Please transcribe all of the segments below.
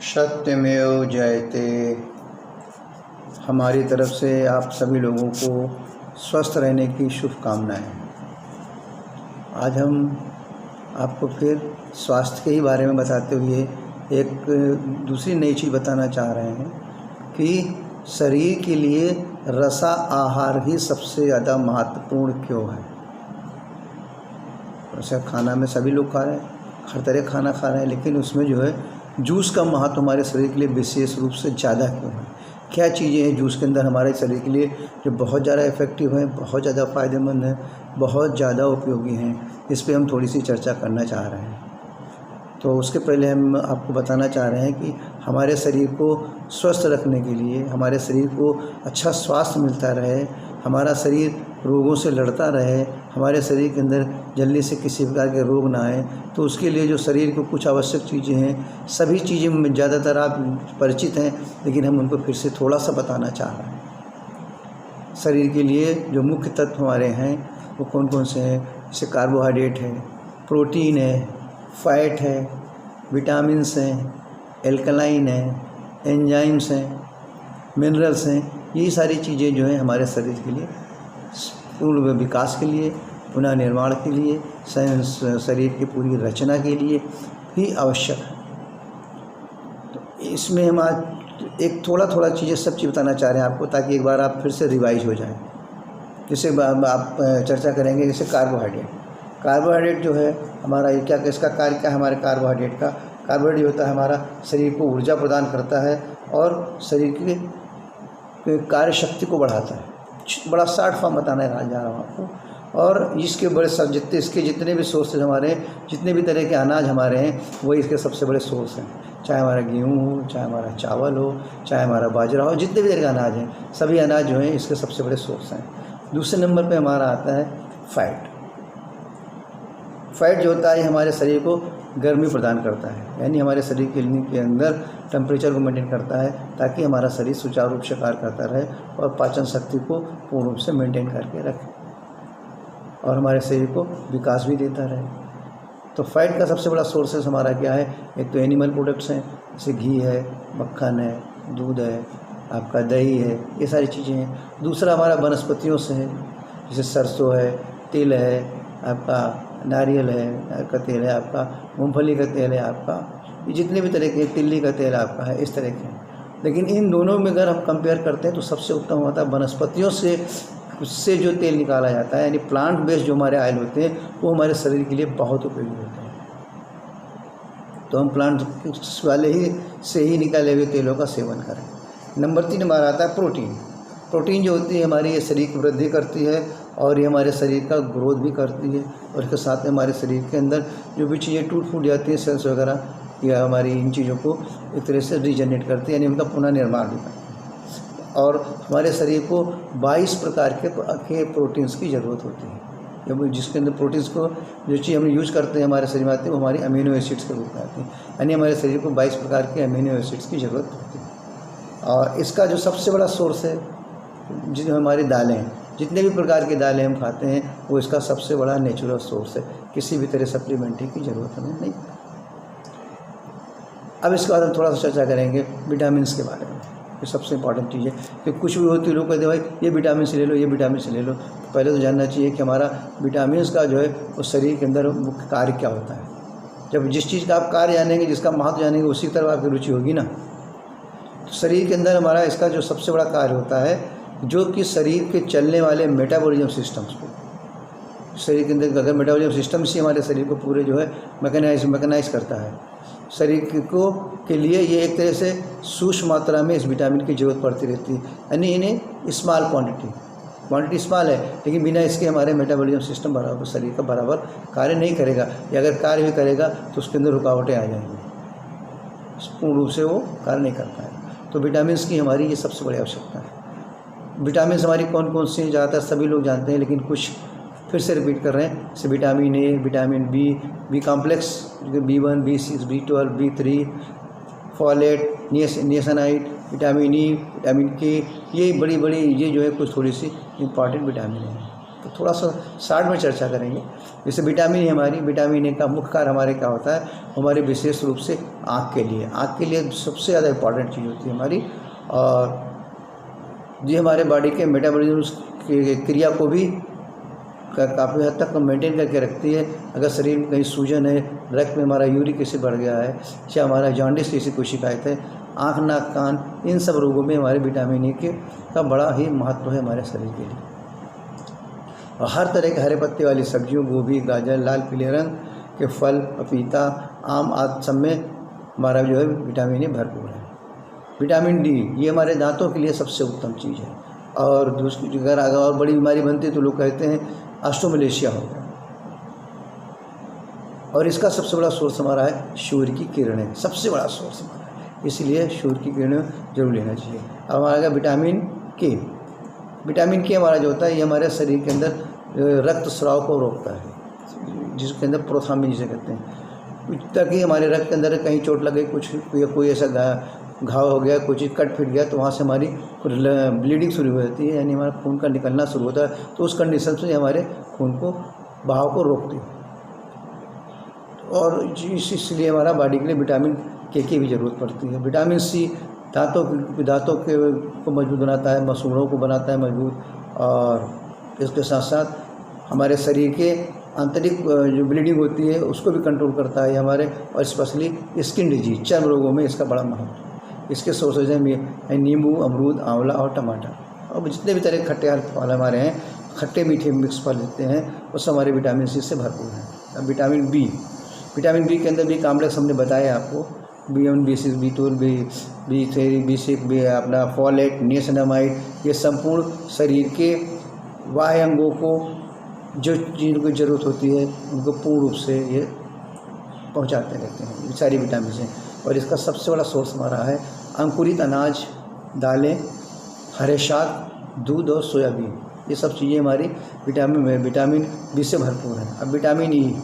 सत्यमेव जयते। हमारी तरफ से आप सभी लोगों को स्वस्थ रहने की शुभकामनाएं। आज हम आपको फिर स्वास्थ्य के ही बारे में बताते हुए एक दूसरी नई चीज़ बताना चाह रहे हैं कि शरीर के लिए रसा आहार ही सबसे ज़्यादा महत्वपूर्ण क्यों है। वैसे खाना में सभी लोग खा रहे हैं, हर तरह खाना खा रहे हैं, लेकिन उसमें जो है जूस का महत्व हमारे शरीर के लिए विशेष रूप से ज़्यादा क्यों है। क्या चीज़ें हैं जूस के अंदर हमारे शरीर के लिए जो बहुत ज़्यादा इफ़ेक्टिव हैं, बहुत ज़्यादा फ़ायदेमंद हैं, बहुत ज़्यादा उपयोगी हैं, इस पे हम थोड़ी सी चर्चा करना चाह रहे हैं। तो उसके पहले हम आपको बताना चाह रहे हैं कि हमारे शरीर को स्वस्थ रखने के लिए, हमारे शरीर को अच्छा स्वास्थ्य मिलता रहे, हमारा शरीर रोगों से लड़ता रहे, हमारे शरीर के अंदर जल्दी से किसी प्रकार के रोग ना आए, तो उसके लिए जो शरीर को कुछ आवश्यक चीज़ें हैं, सभी चीज़ें में ज़्यादातर आप परिचित हैं, लेकिन हम उनको फिर से थोड़ा सा बताना चाह रहे हैं। शरीर के लिए जो मुख्य तत्व हमारे हैं वो कौन कौन से हैं। जैसे कार्बोहाइड्रेट है, प्रोटीन है, फैट है, विटामिन्स हैं, एल्कलाइन है, एंजाइम्स हैं, मिनरल्स हैं। ये सारी चीज़ें जो हैं हमारे शरीर के लिए पूर्ण विकास के लिए, पुनः निर्माण के लिए, शरीर की पूरी रचना के लिए ही आवश्यक है। तो इसमें हम आज एक थोड़ा चीज़ें सब चीज़ बताना चाह रहे हैं आपको, ताकि एक बार आप फिर से रिवाइज हो जाएं। जैसे आप चर्चा करेंगे जैसे कार्बोहाइड्रेट जो है हमारा, ये क्या इसका कार्य क्या है हमारे कार्बोहाइड्रेट का। कार्बोहाइड्रेट होता है हमारा शरीर को ऊर्जा प्रदान करता है और शरीर की कार्य शक्ति को बढ़ाता है। बड़ा शॉर्ट फॉर्म बताने जा रहा हूँ आपको। और इसके बड़े सब जितने भी सोर्सेज हमारे, जितने भी तरह के अनाज हमारे हैं, वही इसके सबसे बड़े सोर्स हैं। चाहे हमारा गेहूँ हो, चाहे हमारा चावल हो, चाहे हमारा बाजरा हो, जितने भी तरह के अनाज हैं, सभी अनाज जो हैं इसके सबसे बड़े सोर्स हैं। दूसरे नंबर पे हमारा आता है फैट जो होता है हमारे शरीर को गर्मी प्रदान करता है, यानी हमारे शरीर के अंदर टेम्परेचर को मेंटेन करता है, ताकि हमारा शरीर सुचारू रूप से कार्य करता रहे और पाचन शक्ति को पूर्ण रूप से मेंटेन करके रखे और हमारे शरीर को विकास भी देता रहे। तो फैट का सबसे बड़ा सोर्सेस हमारा क्या है। एक तो एनिमल प्रोडक्ट्स हैं, जैसे घी है, मक्खन है, दूध है, आपका दही है, ये सारी चीज़ें हैं। दूसरा हमारा वनस्पतियों से है, जैसे सरसों है, तिल है, आपका नारियल है का तेल है, आपका मूंगफली का तेल है, आपका ये जितने भी तरह के, तिल्ली का तेल आपका है, इस तरह के। लेकिन इन दोनों में अगर हम कंपेयर करते हैं तो सबसे उत्तम होता है वनस्पतियों से उससे जो तेल निकाला जाता है, यानी प्लांट बेस्ड जो हमारे ऑयल होते हैं, वो हमारे शरीर के लिए बहुत उपयोगी होते हैं। तो हम प्लांट वाले ही से ही निकाले हुए तेलों का सेवन करें। नंबर 3 हमारा आता है प्रोटीन जो होती है हमारी, ये शरीर की वृद्धि करती है और ये हमारे शरीर का ग्रोथ भी करती है, और इसके साथ में हमारे शरीर के अंदर जो भी चीज़ें टूट फूट जाती हैं, सेल्स वगैरह, या हमारी इन चीज़ों को एक तरह से रीजनरेट करती है, यानी उनका पुनः निर्माण भी करती है। और हमारे शरीर को 22 प्रकार के प्रोटीन्स की ज़रूरत होती है, जब जिसके अंदर प्रोटीन्स को जो चीज़ हम यूज करते हैं हमारे शरीर में आती है, वो हमारी अमीनो एसिड्स के रूप में आती है, यानी हमारे शरीर को 22 प्रकार के अमीनो एसिड्स की ज़रूरत होती है। और इसका जो सबसे बड़ा सोर्स है, जो हमारी दालें हैं, जितने भी प्रकार की दालें हम खाते हैं, वो इसका सबसे बड़ा नेचुरल सोर्स है। किसी भी तरह सप्लीमेंट्री की ज़रूरत हमें नहीं। अब इसके बाद हम थोड़ा सा चर्चा करेंगे विटामिन्स के बारे में। ये सबसे इंपॉर्टेंट चीज़ है कि कुछ भी होती है लोग कहते हैं भाई ये विटामिन से ले लो, ये विटामिन से ले लो। तो पहले तो जानना चाहिए कि हमारा विटामिन्स का जो है उस शरीर के अंदर मुख्य कार्य क्या होता है। जब जिस चीज़ का आप कार्य जानेंगे, जिसका महत्व जानेंगे, उसी तरफ आपकी रुचि होगी ना। तो शरीर के अंदर हमारा इसका जो सबसे बड़ा कार्य होता है, जो कि शरीर के चलने वाले मेटाबॉलिज्म सिस्टम्स को, शरीर के अंदर अगर मेटाबॉलिज्म सिस्टम से हमारे शरीर को पूरे जो है मैकेनाइज करता है, शरीर को के लिए ये एक तरह से सूक्ष्म मात्रा में इस विटामिन की ज़रूरत पड़ती रहती है, यानी इन्हें स्मॉल क्वांटिटी स्मॉल है, लेकिन बिना इसके हमारे मेटाबॉलिज्म सिस्टम बराबर शरीर का बराबर कार्य नहीं करेगा, या अगर कार्य भी करेगा तो उसके अंदर रुकावटें आ जाएंगी, पूर्ण रूप से वो कार्य नहीं कर पाएगा। तो विटामिन्स की हमारी ये सबसे बड़ी आवश्यकता है। विटामिन हमारी कौन कौन सी ज़्यादातर सभी लोग जानते हैं, लेकिन कुछ फिर से रिपीट कर रहे हैं। जैसे vitamin A, vitamin B complex, B1, B6, B12, B3, folate, niacinamide, vitamin E, vitamin K, ये बड़ी ये जो है कुछ थोड़ी सी इंपॉर्टेंट विटामिन है। तो थोड़ा सा शार्ट में चर्चा करेंगे। जैसे विटामिन ए हमारी, विटामिन ए का मुख्य कार्य हमारे क्या होता है, हमारे विशेष रूप से आँख के लिए सबसे ज़्यादा इम्पॉर्टेंट चीज़ होती है हमारी, और ये हमारे बॉडी के मेटाबॉलिज्म की क्रिया को भी काफ़ी हद तक मेंटेन करके रखती है। अगर शरीर में कहीं सूजन है, रक्त में हमारा यूरिक एसिड बढ़ गया है, या हमारा जॉन्डिस जैसी कोई शिकायत है, आँख नाक कान, इन सब रोगों में हमारे विटामिन ए का बड़ा ही महत्व है हमारे शरीर के लिए। और हर तरह के हरे पत्ते वाली सब्जियों, गोभी, गाजर, लाल पीले रंग के फल, पपीता, आम आदि सब में हमारा जो है विटामिन ए भरपूर है। विटामिन डी ये हमारे दांतों के लिए सबसे उत्तम चीज़ है। और दूसरी अगर और बड़ी बीमारी बनती है तो लोग कहते हैं ऑस्टियोमलेशिया हो गया, और इसका सबसे बड़ा सोर्स हमारा है सूर्य की किरणें, सबसे बड़ा सोर्स हमारा है, इसलिए सूर्य की किरणें जरूर लेना चाहिए। अब हमारा विटामिन के, विटामिन के हमारा जो होता है ये हमारे शरीर के अंदर रक्त स्राव को रोकता है, जिसके अंदर प्रोथाम्बिन जिसे कहते हैं, ताकि हमारे रक्त के अंदर कहीं चोट लगे, कुछ कोई ऐसा घाव हो गया, कुछ कट फिट गया, तो वहाँ से हमारी ब्लीडिंग शुरू हो जाती है, यानी हमारा खून का निकलना शुरू होता है। तो उस कंडीशन से हमारे खून को बहाव को रोकती है, और इसलिए हमारा बॉडी के लिए विटामिन के की भी ज़रूरत पड़ती है। विटामिन सी दांतों के को मजबूत बनाता है, मसूड़ों को बनाता है मजबूत, और इसके साथ साथ हमारे शरीर के आंतरिक जो ब्लीडिंग होती है उसको भी कंट्रोल करता है हमारे, और स्पेशली स्किन डिजीज, चर्म रोगों में इसका बड़ा महत्व है। इसके सोर्सेज हैं नींबू, अमरूद, आंवला और टमाटर, और जितने भी तरह के खट्टे फल हमारे हैं, खट्टे मीठे मिक्स फल लेते हैं, वो सब हमारे विटामिन सी से भरपूर हैं। अब विटामिन बी के अंदर भी कॉम्प्लेक्स हमने बताया आपको, B1, B6, B12, B3, B6, अपना फॉलेट, नियासिनामाइड, ये संपूर्ण शरीर के बाह्य अंगों को जो चीज़ों की ज़रूरत होती है उनको पूर्ण रूप से ये पहुंचाते रहते हैं, ये सारी विटामिन हैं। और इसका सबसे बड़ा सोर्स हमारा है अंकुरित अनाज, दालें, हरे शाक, दूध और सोयाबीन, ये सब चीज़ें हमारी विटामिन बी से भरपूर हैं। अब विटामिन ई,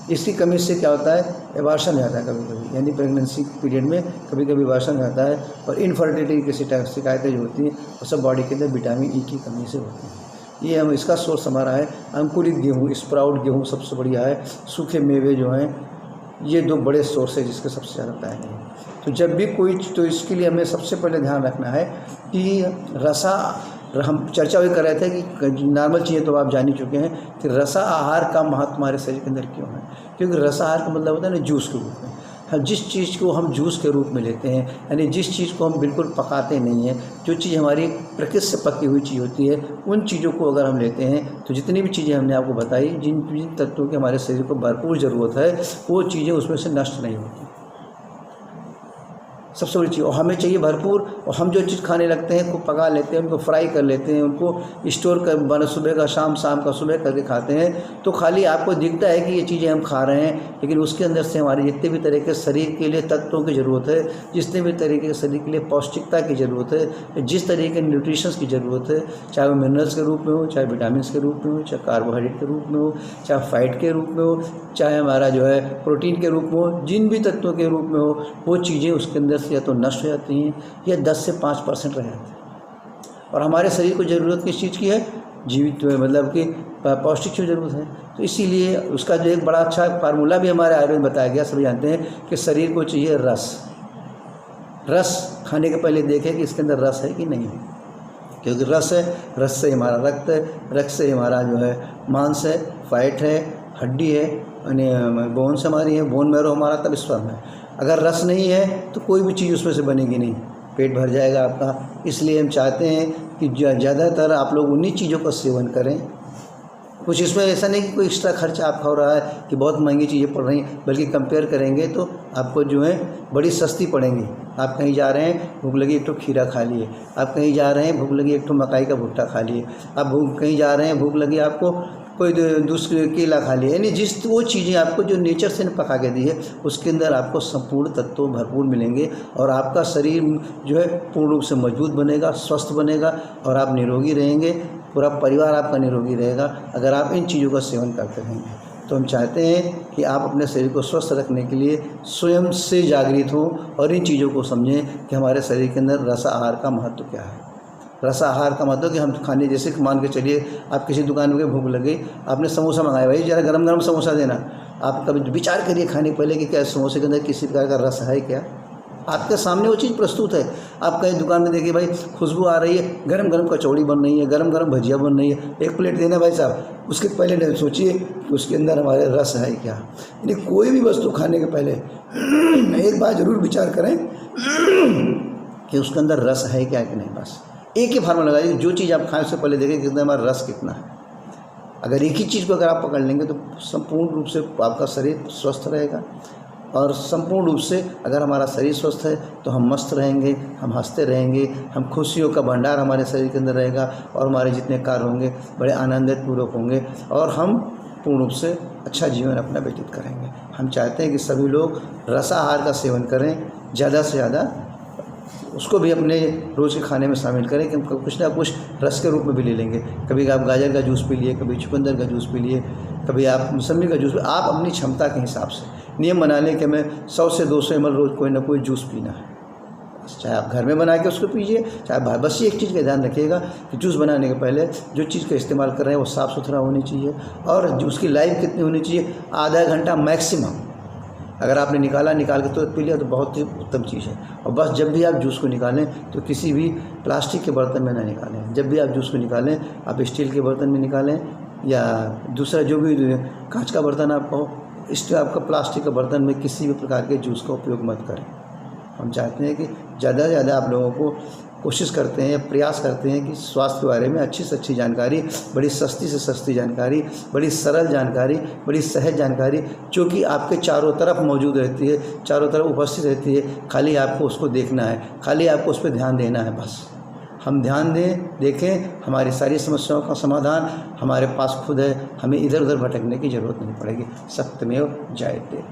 इसकी कमी से क्या होता है, एबार्शन हो जाता है कभी कभी, यानी प्रेगनेंसी पीरियड में कभी कभी एबार्शन हो जाता है, और इनफर्टिलिटी की शिकायतें जो होती हैं वो सब बॉडी के अंदर विटामिन ई की कमी से होती हैं। ये हम इसका सोर्स हमारा है अंकुरित गेहूँ, स्प्राउट गेहूँ सबसे बढ़िया है, सूखे मेवे जो हैं, ये दो बड़े सोर्स है जिसके सबसे ज़्यादा पाएंगे। तो जब भी कोई, तो इसके लिए हमें सबसे पहले ध्यान रखना है कि हम चर्चा भी कर रहे थे कि नॉर्मल चीज़ें तो आप जान ही चुके हैं कि रसा आहार का महत्व हमारे शरीर के अंदर क्यों है, क्योंकि रसा आहार का मतलब होता है ना जूस के रूप में। हम जिस चीज़ को हम जूस के रूप में लेते हैं, यानी जिस चीज़ को हम बिल्कुल पकाते नहीं हैं, जो चीज़ हमारी प्रकृति से पकी हुई चीज़ होती है, उन चीज़ों को अगर हम लेते हैं तो जितनी भी चीज़ें हमने आपको बताई, जिन तत्वों की हमारे शरीर को भरपूर ज़रूरत है, वो चीज़ें उसमें से नष्ट नहीं होती, सबसे बड़ी चीज़। और हमें चाहिए भरपूर, और हम जो चीज़ खाने लगते हैं, उनको पका लेते हैं, उनको फ्राई कर लेते हैं, उनको स्टोर कर सुबह का शाम, शाम का सुबह करके खाते हैं, तो खाली आपको दिखता है कि ये चीज़ें हम खा रहे हैं, लेकिन उसके अंदर से हमारे जितने भी तरह के शरीर के लिए तत्वों की ज़रूरत है, जितने भी तरीके के शरीर के लिए पौष्टिकता की ज़रूरत है, जिस तरीके के न्यूट्रिशंस की ज़रूरत है, चाहे वो मिनरल्स के रूप में हो, चाहे विटामिन के रूप में हो, चाहे कार्बोहाइड्रेट के रूप में हो, चाहे फैट के रूप में हो, चाहे हमारा जो है प्रोटीन के रूप में हो, जिन भी तत्वों के रूप में हो, वो चीज़ें उसके अंदर से या तो नष्ट हो जाती हैं या 10 से 5% रह जाती हैं। और हमारे शरीर को ज़रूरत किस चीज़ की है, जीवित मतलब कि पौष्टिक की ज़रूरत है। तो इसीलिए उसका जो एक बड़ा अच्छा फार्मूला भी हमारे आयुर्वेद में बताया गया, सभी जानते हैं कि शरीर को चाहिए रस खाने के पहले देखें कि इसके अंदर रस है कि नहीं है, क्योंकि रस है, रस से हमारा रक्त है, रक्त से हमारा जो है मांस है, फैट है, हड्डी है, यानी बोन्स हमारी है, बोन मैरो हमारा, तब स्पर्म है। अगर रस नहीं है तो कोई भी चीज़ उसमें से बनेगी नहीं, पेट भर जाएगा आपका। इसलिए हम चाहते हैं कि ज़्यादातर आप लोग उन्हीं चीज़ों का सेवन करें। कुछ इसमें ऐसा नहीं कि कोई एक्स्ट्रा खर्चा आपका हो रहा है कि बहुत महंगी चीज़ें पड़ रही हैं, बल्कि कंपेयर करेंगे तो आपको जो है बड़ी सस्ती पड़ेंगी। आप कहीं जा रहे हैं, भूख लगी, एक तो खीरा खा लिए। आप कहीं जा रहे हैं, भूख लगी, एक तो मकाई का भुट्टा खा लिए। आप कहीं जा रहे हैं, भूख लगी आपको, कोई दूसरे केला खा लिया। यानी जिस वो चीज़ें आपको जो नेचर से पका के दी है, उसके अंदर आपको संपूर्ण तत्व भरपूर मिलेंगे, और आपका शरीर जो है पूर्ण रूप से मजबूत बनेगा, स्वस्थ बनेगा, और आप निरोगी रहेंगे, पूरा परिवार आपका निरोगी रहेगा अगर आप इन चीज़ों का सेवन करते रहेंगे। तो हम चाहते हैं कि आप अपने शरीर को स्वस्थ रखने के लिए स्वयं से जागृत हों और इन चीज़ों को समझें कि हमारे शरीर के अंदर रस आहार का महत्व क्या है। रसाहार का मतलब कि हम खाने, जैसे मान के चलिए आप किसी दुकान में भूख लग गई, आपने समोसा मंगाया, भाई ज़रा गरम गरम समोसा देना। आप कभी विचार करिए खाने के पहले कि क्या समोसे के अंदर किसी प्रकार का रस है क्या? आपके सामने वो चीज़ प्रस्तुत है। आप कहीं दुकान में देखिए भाई खुशबू आ रही है, गरम गरम कचौड़ी बन रही है, गरम गरम भजिया बन रही है, एक प्लेट देना भाई साहब, उसके पहले नहीं सोचिए कि उसके अंदर हमारे रस है क्या। यानी कोई भी वस्तु खाने के पहले एक बार ज़रूर विचार करें कि उसके अंदर रस है क्या कि नहीं। बस एक ही फार्मूला लगाइए, जो चीज़ आप खाएं उससे पहले देखें कि अंदर हमारा रस कितना है। अगर एक ही चीज़ को अगर आप पकड़ लेंगे तो संपूर्ण रूप से आपका शरीर स्वस्थ रहेगा, और संपूर्ण रूप से अगर हमारा शरीर स्वस्थ है तो हम मस्त रहेंगे, हम हंसते रहेंगे, हम खुशियों का भंडार हमारे शरीर के अंदर रहेगा, और हमारे जितने कार्य होंगे बड़े आनंदित पूर्वक होंगे, और हम पूर्ण रूप से अच्छा जीवन अपना व्यतीत करेंगे। हम चाहते हैं कि सभी लोग रसाहार का सेवन करें, ज़्यादा से ज़्यादा उसको भी अपने रोज़ के खाने में शामिल करें कि हम कुछ ना कुछ रस के रूप में भी ले लेंगे। कभी आप गाजर का जूस पी लिए, कभी चुकंदर का जूस पी लिए, कभी आप मौसमी का जूस, आप अपनी क्षमता के हिसाब से नियम बना लें कि हमें 100 से 200 ml रोज़ कोई ना कोई जूस पीना है। चाहे आप घर में बना के उसको पीजिए, चाहे बाहर। बस ये एक चीज़ का ध्यान रखिएगा कि जूस बनाने के पहले जो चीज़ का इस्तेमाल कर रहे हैं वो साफ़ सुथरा होनी चाहिए, और उसकी लाइफ कितनी होनी चाहिए, आधा घंटा मैक्सिमम। अगर आपने निकाल के तो पी लिया तो बहुत ही उत्तम चीज़ है। और बस जब भी आप जूस को निकालें तो किसी भी प्लास्टिक के बर्तन में ना निकालें। जब भी आप जूस को निकालें आप स्टील के बर्तन में निकालें, या दूसरा जो भी कांच का बर्तन आपका हो, इसलिए आपका प्लास्टिक के बर्तन में किसी भी प्रकार के जूस का उपयोग मत करें। हम चाहते हैं कि ज़्यादा से ज़्यादा आप लोगों को कोशिश करते हैं या प्रयास करते हैं कि स्वास्थ्य के बारे में अच्छी से अच्छी जानकारी, बड़ी सस्ती से सस्ती जानकारी, बड़ी सरल जानकारी, बड़ी सहज जानकारी, जो कि आपके चारों तरफ मौजूद रहती है, चारों तरफ उपस्थित रहती है। खाली आपको उसको देखना है, खाली आपको उस पर ध्यान देना है। बस हम ध्यान देखें, हमारी सारी समस्याओं का समाधान हमारे पास खुद है, हमें इधर उधर भटकने की ज़रूरत नहीं पड़ेगी। सत्यमेव जयते।